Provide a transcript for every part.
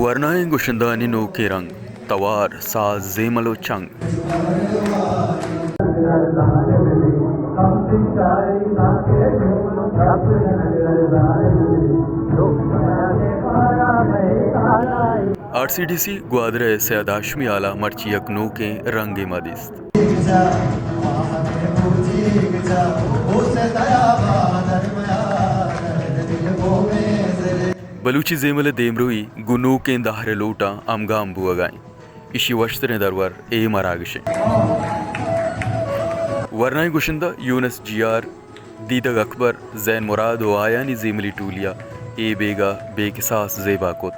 Warnaing Gushandani no Kerang, Tawar, Sa Zemalo Chang. RCDC Guadre Sayadashmi Ala Marchiyak no ke Range Madist. Balochi जेमल देमरोई गुनू के दाहरे लोटा अमगा अम्बुआ गाएं इशी वश्तरे दरवर ए मरागशे वरनाई गुशिंदा यूनस जीआर दीदग अकबर जैन मुराद व आयानी जेमली टूलिया ए बेगा बेकिसास जेबा कोत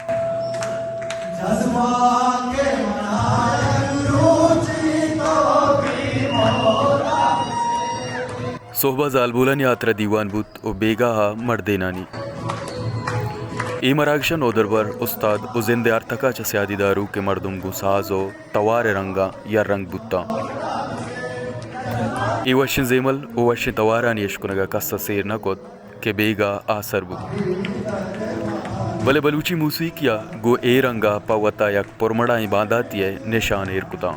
सोहबा जालबोलानी आतरा दीवान बुत ओ बेगा हा मर्देनानी ए मरागशा नोदरबर उस्ताद उजिंदे अर्थका चस्यादी दारू के मर्दुम गुसाजो तवार रंगा या रंग बुत्ता ए वशिन जेमल ओ वशिन तवारा नियशकुनगा कस्सा सेर नकोद के बेगा आसर बु बले बलूची मूसीकिया गो ए रंगा पवता यक पुरमड़ा बांधाती है निशान एरकुता